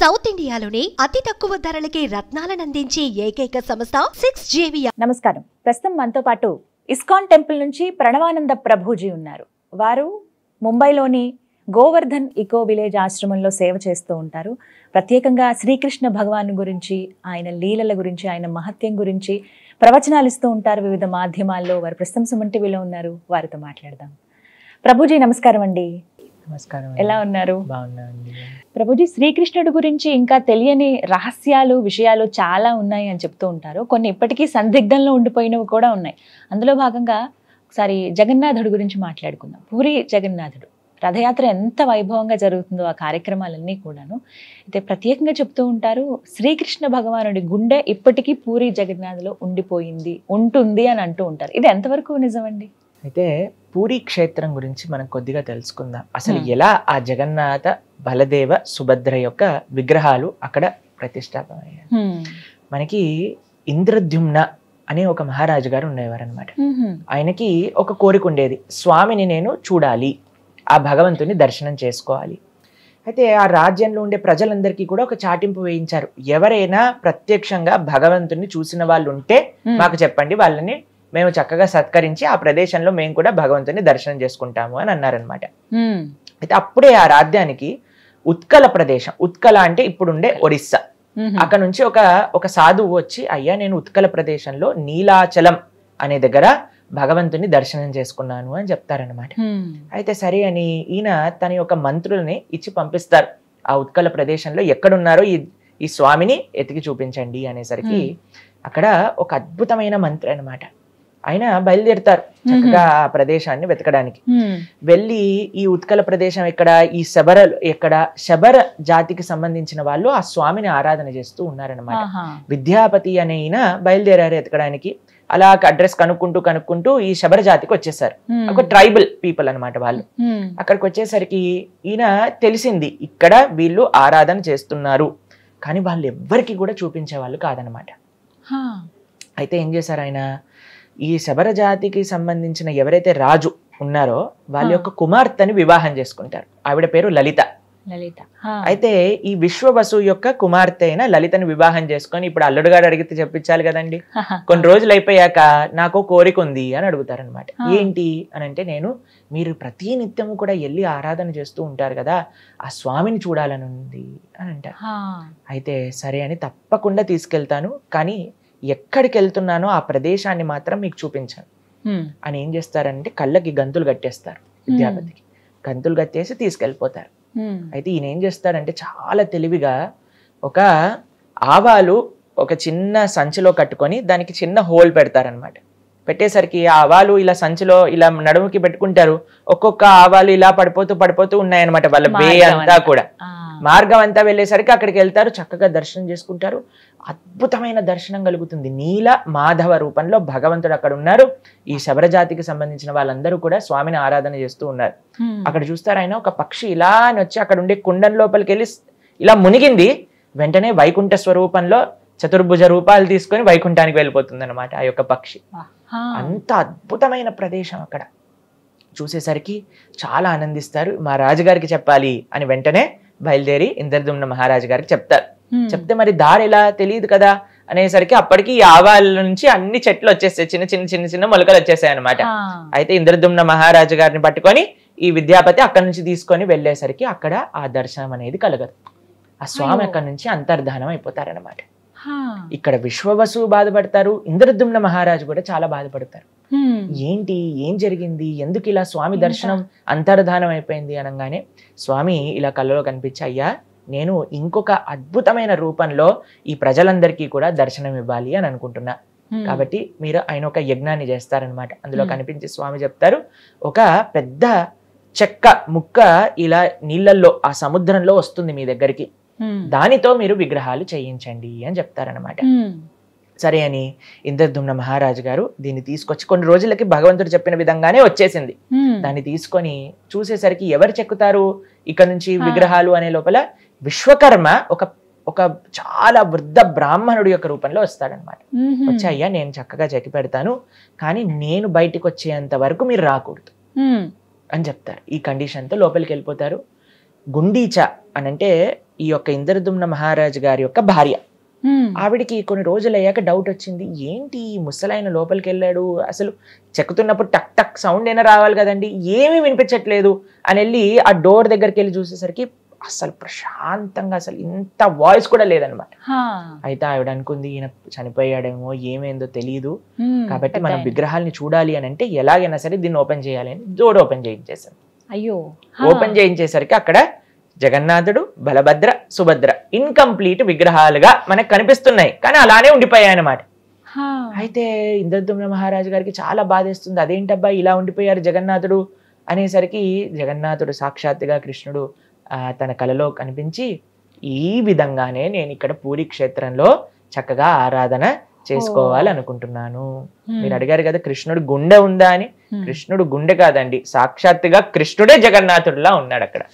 South ఇండియాలోని అతి తక్కువ ధరలకి రత్నాలను అందించే ఏకైక సంస్థ 6JVR. నమస్కారం. ప్రస్తుతం మనతో పాటు ఇస్కాన్ టెంపుల్ నుంచి ప్రణవానంద ప్రభుజీ ఉన్నారు. వారు ముంబైలోని గోవర్ధన్ ఇకో విలేజ్ ఆశ్రమంలో సేవ చేస్తూ ఉంటారు. ప్రత్యేకంగా శ్రీకృష్ణ భగవాన్ గురించి, ఆయన లీలల గురించి, ఆయన మహత్యం గురించి ప్రవచనాలు ఇస్తూ ఉంటారు వివిధ మాధ్యమాల్లో. వారు ప్రస్తుతం సుమన్ టీవీలో ఉన్నారు. వారితో మాట్లాడదాం. ప్రభుజీ నమస్కారం అండి. నమస్కారం. ఎలా ఉన్నారు? బాగున్నానండి. ప్రభుజీ, శ్రీకృష్ణుడి గురించి ఇంకా తెలియని రహస్యాలు, విషయాలు చాలా ఉన్నాయి అని చెప్తూ ఉంటారు. కొన్ని ఇప్పటికీ సందిగ్ధంలో ఉండిపోయినవి కూడా ఉన్నాయి. అందులో భాగంగా ఒకసారి జగన్నాథుడి గురించి మాట్లాడుకుందాం. పూరి జగన్నాథుడు రథయాత్ర ఎంత వైభవంగా జరుగుతుందో ఆ కార్యక్రమాలన్నీ కూడాను. అయితే ప్రత్యేకంగా చెప్తూ ఉంటారు, శ్రీకృష్ణ భగవానుడి గుండె ఇప్పటికీ పూరి జగన్నాథ్లో ఉండిపోయింది, ఉంటుంది అని అంటూ ఉంటారు. ఇది ఎంతవరకు నిజమండి? అయితే పూరి క్షేత్రం గురించి మనం కొద్దిగా తెలుసుకుందాం. అసలు ఎలా ఆ జగన్నాథ, బలదేవ, సుభద్ర యొక్క విగ్రహాలు అక్కడ ప్రతిష్టాపనయ్యాయి. మనకి ఇంద్రద్యుమ్న అనే ఒక మహారాజు గారు ఉండేవారు అనమాట. ఆయనకి ఒక కోరిక ఉండేది, స్వామిని నేను చూడాలి, ఆ భగవంతుని దర్శనం చేసుకోవాలి. అయితే ఆ రాజ్యంలో ఉండే ప్రజలందరికీ కూడా ఒక చాటింపు వేయించారు, ఎవరైనా ప్రత్యక్షంగా భగవంతుని చూసిన వాళ్ళు ఉంటే మాకు చెప్పండి, వాళ్ళని మేము చక్కగా సత్కరించి ఆ ప్రదేశంలో మేము కూడా భగవంతుని దర్శనం చేసుకుంటాము అని అన్నారనమాట. అయితే అప్పుడే ఆ రాజ్యానికి ఉత్కల ప్రదేశం, ఉత్కల అంటే ఇప్పుడుండే ఒరిస్సా, అక్కడ నుంచి ఒక సాధువు వచ్చి, అయ్యా నేను ఉత్కల ప్రదేశంలో నీలాచలం అనే దగ్గర భగవంతుని దర్శనం చేసుకున్నాను అని చెప్తారనమాట. అయితే సరే అని ఈయన తన యొక్క మంత్రుల్ని ఇచ్చి పంపిస్తారు, ఆ ఉత్కల ప్రదేశంలో ఎక్కడున్నారో ఈ స్వామిని ఎతికి చూపించండి అనేసరికి అక్కడ ఒక అద్భుతమైన మంత్రి అనమాట. ఆయన బయలుదేరుతారు చక్కగా ఆ ప్రదేశాన్ని వెతకడానికి. వెళ్ళి ఈ ఉత్కల ప్రదేశం ఎక్కడ, ఈ శబర జాతికి సంబంధించిన వాళ్ళు ఆ స్వామిని ఆరాధన చేస్తూ ఉన్నారనమాట. విద్యాపతి అనే ఈయన బయలుదేరారు ఎతకడానికి. అలా అడ్రస్ కనుక్కుంటూ ఈ శబర జాతికి వచ్చేసారు. ఒక ట్రైబల్ పీపుల్ అనమాట వాళ్ళు. అక్కడికి వచ్చేసరికి ఈయన తెలిసింది, ఇక్కడ వీళ్ళు ఆరాధన చేస్తున్నారు, కానీ వాళ్ళు ఎవ్వరికి కూడా చూపించే వాళ్ళు కాదనమాట. అయితే ఏం చేశారు ఆయన, ఈ శబర జాతికి సంబంధించిన ఎవరైతే రాజు ఉన్నారో వాళ్ళ యొక్క కుమార్తెని వివాహం చేసుకుంటారు. ఆవిడ పేరు లలిత. అయితే ఈ విశ్వవసు యొక్క కుమార్తె అయిన లలితని వివాహం చేసుకొని, ఇప్పుడు అల్లుడు గారు అడిగితే చెప్పించాలి కదండి. కొన్ని రోజులు అయిపోయాక నాకు కోరిక ఉంది అని అడుగుతారనమాట. ఏంటి అని అంటే, మీరు ప్రతి నిత్యము కూడా వెళ్ళి ఆరాధన చేస్తూ ఉంటారు కదా, ఆ స్వామిని చూడాలని ఉంది అని అంటారు. అయితే సరే అని తప్పకుండా తీసుకెళ్తాను, కానీ ఎక్కడికి వెళ్తున్నానో ఆ ప్రదేశాన్ని మాత్రం మీకు చూపించాను అని ఏం చేస్తారంటే, కళ్ళకి గంతులు కట్టేస్తారు. విద్యాపతికి గంతులు కట్టేసి తీసుకెళ్ళిపోతారు. అయితే ఈయన ఏం చేస్తాడంటే, చాలా తెలివిగా ఒక ఆవాలు ఒక చిన్న సంచిలో కట్టుకొని దానికి చిన్న హోల్ పెడతారనమాట. పెట్టేసరికి ఆ ఆవాలు ఇలా సంచిలో ఇలా నడుముకి పెట్టుకుంటారు. ఒక్కొక్క ఆవాలు ఇలా పడిపోతూ ఉన్నాయన్నమాట. వాళ్ళ వే అంతా కూడా మార్గం అంతా వెళ్ళేసరికి అక్కడికి వెళ్తారు, చక్కగా దర్శనం చేసుకుంటారు. అద్భుతమైన దర్శనం కలుగుతుంది. నీల మాధవ రూపంలో భగవంతుడు అక్కడ ఉన్నారు. ఈ శబర జాతికి సంబంధించిన వాళ్ళందరూ కూడా స్వామిని ఆరాధన చేస్తూ ఉన్నారు. అక్కడ చూస్తారు, ఆయన ఒక పక్షి ఇలా అని వచ్చి అక్కడ ఉండే కుండం లోపలికి వెళ్ళి ఇలా మునిగింది. వెంటనే వైకుంఠ స్వరూపంలో చతుర్భుజ రూపాలు తీసుకొని వైకుంఠానికి వెళ్ళిపోతుంది అనమాట ఆ యొక్క పక్షి. అంత అద్భుతమైన ప్రదేశం. అక్కడ చూసేసరికి చాలా ఆనందిస్తారు. మా రాజుగారికి చెప్పాలి అని వెంటనే బయలుదేరి ఇంద్రద్యుమ్న మహారాజు గారికి చెప్తారు. చెప్తే మరి దారి ఎలా తెలియదు కదా అనేసరికి అప్పటికి ఈ ఆవాల నుంచి అన్ని చెట్లు వచ్చేస్తాయి, చిన్న మొలకలు వచ్చేసాయి అనమాట. అయితే ఇంద్రద్యుమ్న మహారాజు గారిని పట్టుకొని ఈ విద్యాపతి అక్కడి నుంచి తీసుకొని వెళ్ళేసరికి అక్కడ ఆ దర్శనం అనేది కలగదు. ఆ స్వామి అక్కడి నుంచి అంతర్ధానం అయిపోతారనమాట. ఇక్కడ విశ్వవసు బాధపడతారు, ఇంద్రద్యుమ్న మహారాజు కూడా చాలా బాధపడతారు. ఏం జరిగింది, ఎందుకు ఇలా స్వామి దర్శనం అంతర్ధానం అయిపోయింది అనగానే స్వామి ఇలా కళ్ళలో కనిపించి, అయ్యా నేను ఇంకొక అద్భుతమైన రూపంలో ఈ ప్రజలందరికీ కూడా దర్శనం ఇవ్వాలి అని అనుకుంటున్నా, కాబట్టి మీరు ఆయన ఒక యజ్ఞాన్ని చేస్తారనమాట. అందులో కనిపించి స్వామి చెప్తారు, ఒక పెద్ద చెక్క ముక్క ఇలా నీళ్ళల్లో ఆ సముద్రంలో వస్తుంది మీ దగ్గరికి, దానితో మీరు విగ్రహాలు చేయించండి అని చెప్తారనమాట. సరే అని ఇంద్రద్యుమ్న మహారాజు గారు దీన్ని తీసుకొచ్చి, కొన్ని రోజులకి భగవంతుడు చెప్పిన విధంగానే వచ్చేసింది. దాన్ని తీసుకొని చూసేసరికి ఎవరు చెక్కుతారు ఇక్కడ నుంచి విగ్రహాలు అనే లోపల విశ్వకర్మ ఒక చాలా వృద్ధ బ్రాహ్మణుడి యొక్క రూపంలో వస్తాడనమాట. వచ్చి, అయ్యా నేను చక్కగా చెక్కి పెడతాను, కానీ నేను బయటికి వచ్చేంత వరకు మీరు రాకూడదు అని చెప్తారు. ఈ కండిషన్తో లోపలికి వెళ్ళిపోతారు. గుండీచ అనంటే ఈ యొక్క ఇంద్రదుమ్న మహారాజు గారి యొక్క భార్య. ఆవిడికి కొన్ని రోజులు అయ్యాక డౌట్ వచ్చింది, ఏంటి ముసలాయన లోపలికి వెళ్ళాడు, అసలు చెక్కుతున్నప్పుడు టక్ టక్ సౌండ్ అయినా రావాలి కదండి, ఏమీ వినిపించట్లేదు అని వెళ్ళి ఆ డోర్ దగ్గరికి వెళ్ళి చూసేసరికి అసలు ప్రశాంతంగా అసలు ఇంత వాయిస్ కూడా లేదనమాట. అయితే ఆవిడ అనుకుంది ఈయన చనిపోయాడేమో, ఏమైందో తెలియదు, కాబట్టి మనం విగ్రహాల్ని చూడాలి అని అంటే ఎలాగైనా సరే దీన్ని ఓపెన్ చేయాలి అని డోర్ ఓపెన్ చేయించేసాను. అయ్యో, ఓపెన్ చేయించేసరికి అక్కడ జగన్నాథుడు, బలభద్ర, సుభద్ర ఇన్కంప్లీట్ విగ్రహాలుగా మనకు కనిపిస్తున్నాయి, కానీ అలానే ఉండిపోయాయి అన్నమాట. అయితే ఇంద్రదుమ్న మహారాజు గారికి చాలా బాధేస్తుంది, అదేంటబ్బా ఇలా ఉండిపోయారు జగన్నాథుడు అనేసరికి జగన్నాథుడు సాక్షాత్తుగా కృష్ణుడు తన కలలో కనిపించి, ఈ విధంగానే నేను ఇక్కడ పూరి క్షేత్రంలో చక్కగా ఆరాధన చేసుకోవాలి అనుకుంటున్నాను. మీరు అడిగారు కదా కృష్ణుడు గుండె ఉందా అని, కృష్ణుడు గుండె కాదండి, సాక్షాత్తుగా కృష్ణుడే జగన్నాథుడిలా ఉన్నాడు అక్కడ.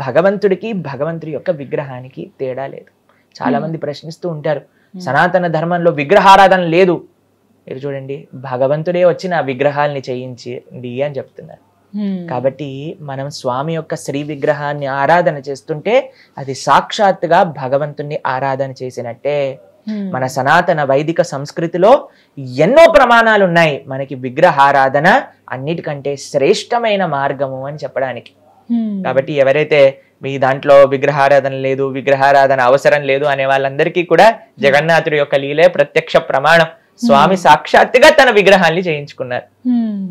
భగవంతుడికి భగవంతుడి యొక్క విగ్రహానికి తేడా లేదు. చాలా మంది ప్రశ్నిస్తూ ఉంటారు, సనాతన ధర్మంలో విగ్రహారాధన లేదు. మీరు చూడండి, భగవంతుడే వచ్చి నా విగ్రహాల్ని చేయించింది అని చెప్తున్నారు. కాబట్టి మనం స్వామి యొక్క శ్రీ విగ్రహాన్ని ఆరాధన చేస్తుంటే అది సాక్షాత్తుగా భగవంతుణ్ణి ఆరాధన చేసినట్టే. మన సనాతన వైదిక సంస్కృతిలో ఎన్నో ప్రమాణాలు ఉన్నాయి మనకి విగ్రహారాధన అన్నిటికంటే శ్రేష్టమైన మార్గము అని చెప్పడానికి. కాబట్టి ఎవరైతే మీ దాంట్లో విగ్రహారాధన లేదు, విగ్రహారాధన అవసరం లేదు అనే వాళ్ళందరికీ కూడా జగన్నాథుడి యొక్క లీలే ప్రత్యక్ష ప్రమాణం. స్వామి సాక్షాత్తుగా తన విగ్రహాన్ని చేయించుకున్నారు.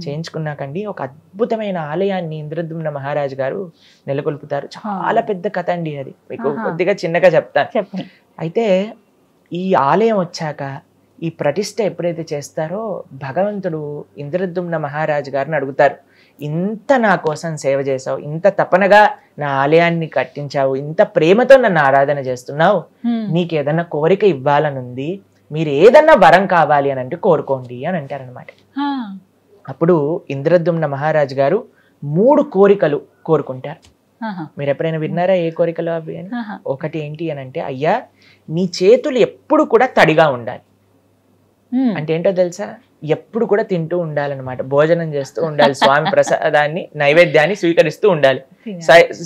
చేయించుకున్నాకండి ఒక అద్భుతమైన ఆలయాన్ని ఇంద్రదుమ్న మహారాజు గారు నెలకొల్పుతారు. చాలా పెద్ద కథ అండి అది, మీకు కొద్దిగా చిన్నగా చెప్తాను. అయితే ఈ ఆలయం వచ్చాక ఈ ప్రతిష్ఠ ఎప్పుడైతే చేస్తారో భగవంతుడు ఇంద్రదుమ్న మహారాజు గారిని అడుగుతారు, ఇంత నా కోసం సేవ చేసావు, ఇంత తపనగా నా ఆలయాన్ని కట్టించావు, ఇంత ప్రేమతో నన్ను ఆరాధన చేస్తున్నావు, నీకేదన్నా కోరిక ఇవ్వాలనుంది, మీరు ఏదన్నా వరం కావాలి అని అంటే కోరుకోండి అని అంటారనమాట. అప్పుడు ఇంద్రదుమ్న మహారాజు గారు 3 కోరికలు కోరుకుంటారు. మీరు ఎప్పుడైనా విన్నారా ఏ కోరికలు అవి అని? ఒకటి ఏంటి అని అంటే, అయ్యా నీ చేతులు ఎప్పుడు కూడా తడిగా ఉండాలి. అంటే ఏంటో తెలుసా, ఎప్పుడు కూడా తింటూ ఉండాలన్నమాట, భోజనం చేస్తూ ఉండాలి, స్వామి ప్రసాదాన్ని నైవేద్యాన్ని స్వీకరిస్తూ ఉండాలి.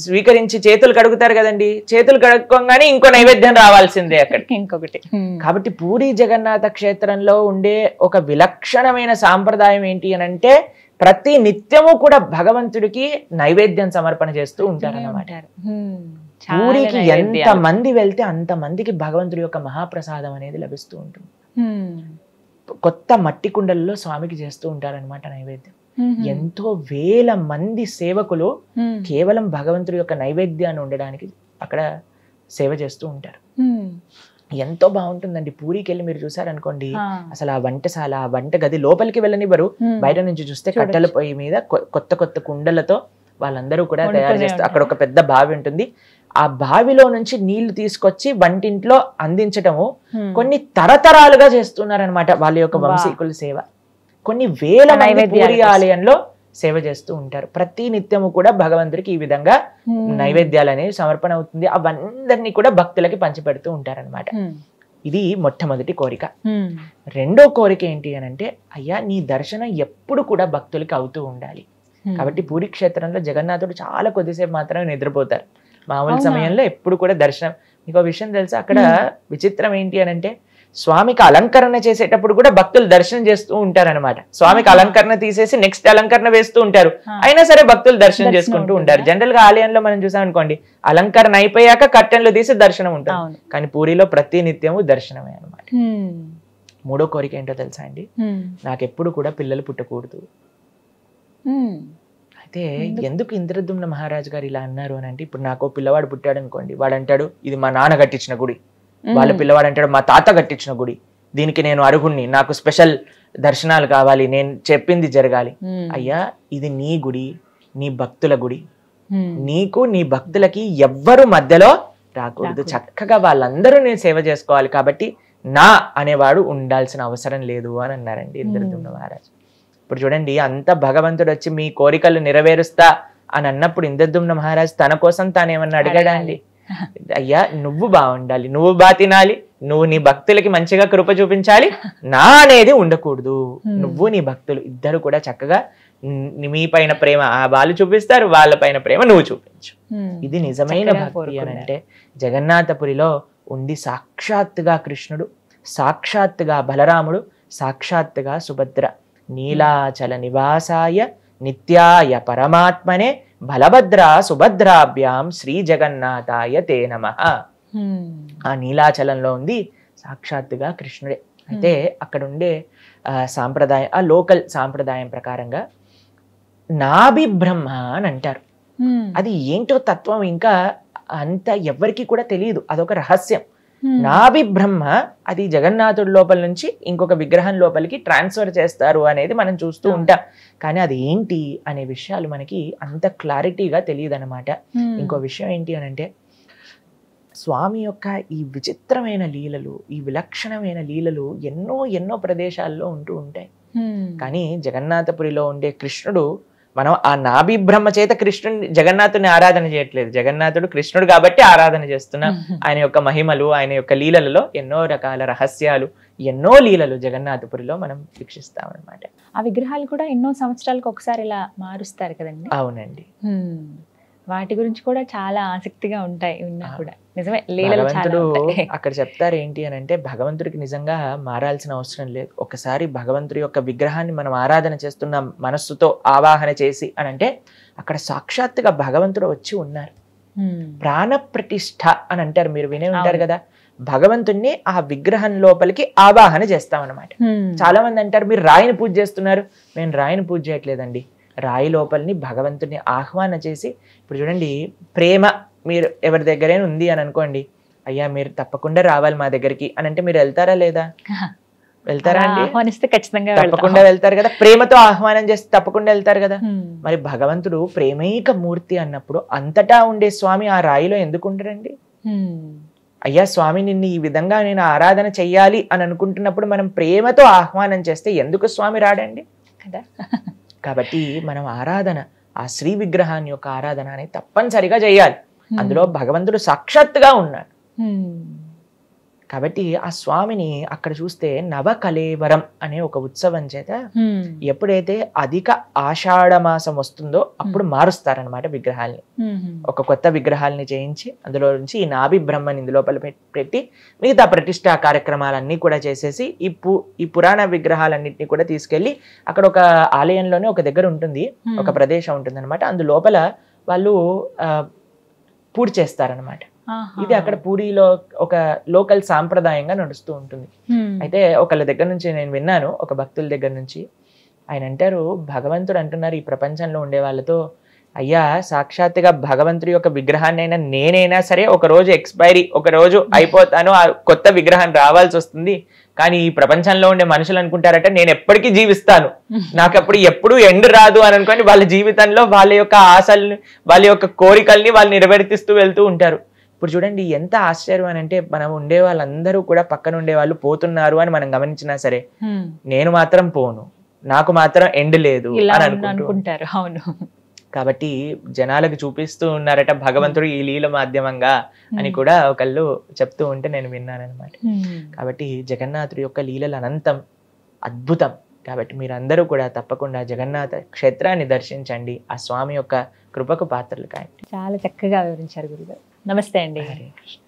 స్వీకరించి చేతులు కడుగుతారు కదండి, చేతులు కడుక్కోగానే ఇంకో నైవేద్యం రావాల్సిందే అక్కడికి ఇంకొకటి. కాబట్టి పూరి జగన్నాథ క్షేత్రంలో ఉండే ఒక విలక్షణమైన సాంప్రదాయం ఏంటి అని అంటే, ప్రతి నిత్యము కూడా భగవంతుడికి నైవేద్యం సమర్పణ చేస్తూ ఉంటారన్నమాట. పూరికి ఎంత మంది వెళ్తే అంత మందికి భగవంతుడి యొక్క మహాప్రసాదం అనేది లభిస్తూ ఉంటుంది. కొత్త మట్టి కుండల్లో స్వామికి చేస్తూ ఉంటారనమాట నైవేద్యం. ఎంతో వేల మంది సేవకులు కేవలం భగవంతుడి యొక్క నైవేద్యాన్ని ఉండడానికి అక్కడ సేవ చేస్తూ ఉంటారు. ఎంతో బాగుంటుందండి. పూరికి వెళ్ళి మీరు చూసారనుకోండి, అసలు ఆ వంటశాల, ఆ వంట గది లోపలికి వెళ్ళనివ్వరు, బయట నుంచి చూస్తే కట్టెల పొయ్యి మీద కొత్త కొత్త కుండలతో వాళ్ళందరూ కూడా తయారు చేస్తారు. అక్కడ ఒక పెద్ద బావి ఉంటుంది, ఆ బావిలో నుంచి నీళ్లు తీసుకొచ్చి వంటింట్లో అందించటము కొన్ని తరతరాలుగా చేస్తున్నారనమాట వాళ్ళ యొక్క వంశీకుల సేవ. కొన్ని వేల మంది పూరి ఆలయంలో సేవ చేస్తూ ఉంటారు. ప్రతి నిత్యము కూడా భగవంతుడికి ఈ విధంగా నైవేద్యాలు అనేవి సమర్పణ అవుతుంది. అవందరినీ కూడా భక్తులకి పంచిపెడుతూ ఉంటారనమాట. ఇది మొట్టమొదటి కోరిక. రెండో కోరిక ఏంటి అని అంటే, అయ్యా నీ దర్శనం ఎప్పుడు కూడా భక్తులకి అవుతూ ఉండాలి. కాబట్టి పూరి క్షేత్రంలో జగన్నాథుడు చాలా కొద్దిసేపు మాత్రమే నిద్రపోతారు. మామూలు సమయంలో ఎప్పుడు కూడా దర్శనం. మీకు విషయం తెలుసా, అక్కడ విచిత్రం ఏంటి అని అంటే, స్వామికి అలంకరణ చేసేటప్పుడు కూడా భక్తులు దర్శనం చేస్తూ ఉంటారనమాట. స్వామికి అలంకరణ తీసేసి నెక్స్ట్ అలంకరణ వేస్తూ ఉంటారు, అయినా సరే భక్తులు దర్శనం చేసుకుంటూ ఉంటారు. జనరల్ గా ఆలయంలో మనం చూసాం అనుకోండి, అలంకరణ అయిపోయాక కర్టెన్లు తీసి దర్శనం ఉంటుంది, కానీ పూరిలో ప్రతి నిత్యము దర్శనమే అనమాట. మూడో కోరిక ఏంటో తెలుసా అండి, నాకెప్పుడు కూడా పిల్లలు పుట్టకూడదు. అయితే ఎందుకు ఇంద్రదుమ్న మహారాజు గారు ఇలా అన్నారు అని అంటే, ఇప్పుడు నాకు పిల్లవాడు పుట్టాడు అనుకోండి, వాడు అంటాడు ఇది మా నాన్న కట్టించిన గుడి, వాళ్ళ పిల్లవాడు అంటాడు మా తాత కట్టించిన గుడి, దీనికి నేను అర్హుణ్ణి, నాకు స్పెషల్ దర్శనాలు కావాలి, నేను చెప్పింది జరగాలి. అయ్యా ఇది నీ గుడి, నీ భక్తుల గుడి, నీకు నీ భక్తులకి ఎవ్వరు మధ్యలో రాకూడదు, చక్కగా వాళ్ళందరూ నేను సేవ చేసుకోవాలి, కాబట్టి నా అనేవాడు ఉండాల్సిన అవసరం లేదు అని అన్నారండి ఇంద్రదుమ్న మహారాజు. ఇప్పుడు చూడండి, అంత భగవంతుడు వచ్చి మీ కోరికలు నెరవేరుస్తా అని అన్నప్పుడు ఇంద్రదుమ్న మహారాజు తన కోసం తాను ఏమన్నా అడిగాడా అండి? అయ్యా నువ్వు బాగుండాలి, నువ్వు బాగా తినాలి, నువ్వు నీ భక్తులకి మంచిగా కృప చూపించాలి, నా అనేది ఉండకూడదు, నువ్వు నీ భక్తులు ఇద్దరు కూడా చక్కగా మీ పైన ప్రేమ వాళ్ళు చూపిస్తారు, వాళ్ళ పైన ప్రేమ నువ్వు చూపించు. ఇది నిజమైన చక్కగా భక్తి కోరుకున్నారు. అని అంటే జగన్నాథపురిలో ఉండి సాక్షాత్తుగా కృష్ణుడు, సాక్షాత్తుగా బలరాముడు, సాక్షాత్తుగా సుభద్ర. నీలాచల నివాసాయ నిత్యాయ పరమాత్మనే బలభద్ర సుభద్రాభ్యాం శ్రీ జగన్నాథాయ తే నమః. ఆ నీలాచలంలో ఉంది సాక్షాత్తుగా కృష్ణుడే. అయితే అక్కడ ఉండే సాంప్రదాయం, ఆ లోకల్ సాంప్రదాయం ప్రకారంగా నాభి బ్రహ్మ అని అంటారు. అది ఏంటో తత్వం ఇంకా అంత ఎవరికి కూడా తెలియదు, అదొక రహస్యం. నాభి బ్రహ్మ అది జగన్నాథుడి లోపల నుంచి ఇంకొక విగ్రహం లోపలికి ట్రాన్స్ఫర్ చేస్తారు అనేది మనం చూస్తూ ఉంటాం. కానీ అది ఏంటి అనే విషయాలు మనకి అంత క్లారిటీగా తెలియదు అనమాట. ఇంకో విషయం ఏంటి అని అంటే స్వామి యొక్క ఈ విచిత్రమైన లీలలు, ఈ విలక్షణమైన లీలలు ఎన్నో ఎన్నో ప్రదేశాల్లో ఉంటూ ఉంటాయి. కానీ జగన్నాథపురిలో ఉండే కృష్ణుడు, మనం ఆ నాభి బ్రహ్మ చేత కృష్ణుని జగన్నాథుని ఆరాధన చేయట్లేదు, జగన్నాథుడు కృష్ణుడు కాబట్టి ఆరాధన చేస్తున్నాం. ఆయన యొక్క మహిమలు, ఆయన యొక్క లీలలలో ఎన్నో రకాల రహస్యాలు, ఎన్నో లీలలు జగన్నాథపురిలో మనం వీక్షిస్తాం అనమాట. ఆ విగ్రహాలు కూడా ఎన్నో సంవత్సరాలకు ఒకసారి ఇలా మారుస్తారు కదండి. అవునండి. వాటి గురించి కూడా చాలా ఆసక్తిగా ఉంటాయి విన్నా కూడా. నిజమే, లీలలు చాలా భగవంతుడు ఉంటాయి. అక్కడ చెప్తారు ఏంటి అని అంటే భగవంతుడికి నిజంగా మారాల్సిన అవసరం లేదు. ఒకసారి భగవంతుడి యొక్క విగ్రహాన్ని మనం ఆరాధన చేస్తున్నాం మనస్సుతో ఆవాహన చేసి అని అంటే అక్కడ సాక్షాత్తుగా భగవంతుడు వచ్చి ఉన్నారు. ప్రాణ ప్రతిష్ఠ అని అంటారు, మీరు వినే ఉంటారు కదా. భగవంతుణ్ణి ఆ విగ్రహం లోపలికి ఆవాహన చేస్తామన్నమాట. చాలా మంది అంటారు మీరు రాయిని పూజ చేస్తున్నారు. నేను రాయిని పూజ చేయట్లేదండి, రాయి లోపలిని భగవంతుని ఆహ్వాన చేసి, ఇప్పుడు చూడండి ప్రేమ మీరు ఎవరి దగ్గరైనా ఉంది అని అనుకోండి, అయ్యా మీరు తప్పకుండా రావాలి మా దగ్గరికి అని అంటే మీరు వెళ్తారా లేదా? వెళ్తారా అండి? ఆహ్వానిస్తే ఖచ్చితంగా తప్పకుండా వెళ్తారు కదా. ప్రేమతో ఆహ్వానం చేస్తే తప్పకుండా వెళ్తారు కదా. మరి భగవంతుడు ప్రేమైక మూర్తి అన్నప్పుడు అంతటా ఉండే స్వామి ఆ రాయిలో ఎందుకు ఉంటారండి? అయ్యా స్వామి నిన్ను ఈ విధంగా నేను ఆరాధన చెయ్యాలి అని అనుకుంటున్నప్పుడు మనం ప్రేమతో ఆహ్వానం చేస్తే ఎందుకు స్వామి రాడండి కదా. కాబట్టి మనం ఆరాధన, ఆ శ్రీ విగ్రహాన్ని యొక్క ఆరాధన అనేది తప్పనిసరిగా చేయాలి. అందులో భగవంతుడు సాక్షాత్తుగా ఉన్నాడు. కాబట్టి ఆ స్వామిని అక్కడ చూస్తే నవకలేవరం అనే ఒక ఉత్సవం చేత ఎప్పుడైతే అధిక ఆషాఢ మాసం వస్తుందో అప్పుడు మారుస్తారనమాట విగ్రహాల్ని. ఒక కొత్త విగ్రహాలని చేయించి అందులో నుంచి ఈ నాభి బ్రహ్మని ఇందులోపల పెట్టి మిగతా ప్రతిష్టా కార్యక్రమాలన్నీ కూడా చేసేసి ఈ పురాణ విగ్రహాలన్నింటినీ కూడా తీసుకెళ్లి అక్కడ ఒక ఆలయంలోనే ఒక దగ్గర ఉంటుంది, ఒక ప్రదేశం ఉంటుంది అనమాట. అందులోపల వాళ్ళు పూజ చేస్తారనమాట. ఇది అక్కడ పూరిలో ఒక లోకల్ సాంప్రదాయంగా నడుస్తూ ఉంటుంది. అయితే ఒకళ్ళ దగ్గర నుంచి నేను విన్నాను, ఒక భక్తుల దగ్గర నుంచి. ఆయన అంటారు, భగవంతుడు అంటున్నారు ఈ ప్రపంచంలో ఉండే వాళ్ళతో, అయ్యా సాక్షాత్తుగా భగవంతుడి యొక్క విగ్రహాన్ని అయినా నేనైనా సరే ఒక రోజు ఎక్స్పైరీ, ఒక రోజు అయిపోతాను, ఆ కొత్త విగ్రహం రావాల్సి వస్తుంది. కానీ ఈ ప్రపంచంలో ఉండే మనుషులు అనుకుంటారట నేను ఎప్పటికీ జీవిస్తాను, నాకు అప్పుడు ఎప్పుడు ఎండ్ రాదు అని అనుకోని వాళ్ళ జీవితంలో వాళ్ళ యొక్క ఆశల్ని, వాళ్ళ యొక్క కోరికల్ని వాళ్ళు నెరవేర్తిస్తూ వెళ్తూ ఉంటారు. ఇప్పుడు చూడండి ఎంత ఆశ్చర్యం అని అంటే మనం ఉండే వాళ్ళందరూ కూడా పక్కన ఉండే వాళ్ళు పోతున్నారు అని మనం గమనించినా సరే నేను మాత్రం పోను, నాకు మాత్రం ఎండ్ లేదు అని అనుకుంటారు. అవును. కాబట్టి జనాలకు చూపిస్తూ ఉన్నారట భగవంతుడు ఈ లీల మాధ్యమంగా అని కూడా ఒకళ్ళు చెప్తూ ఉంటే నేను విన్నాను అనమాట. కాబట్టి జగన్నాథుడి యొక్క లీలలు అనంతం, అద్భుతం. కాబట్టి మీరందరూ కూడా తప్పకుండా జగన్నాథ క్షేత్రాన్ని దర్శించండి, ఆ స్వామి యొక్క కృపకు పాత్రలు కాయండి. చాలా చక్కగా వివరించారు గురుగారు. నమస్తే అండి. హరే కృష్ణ.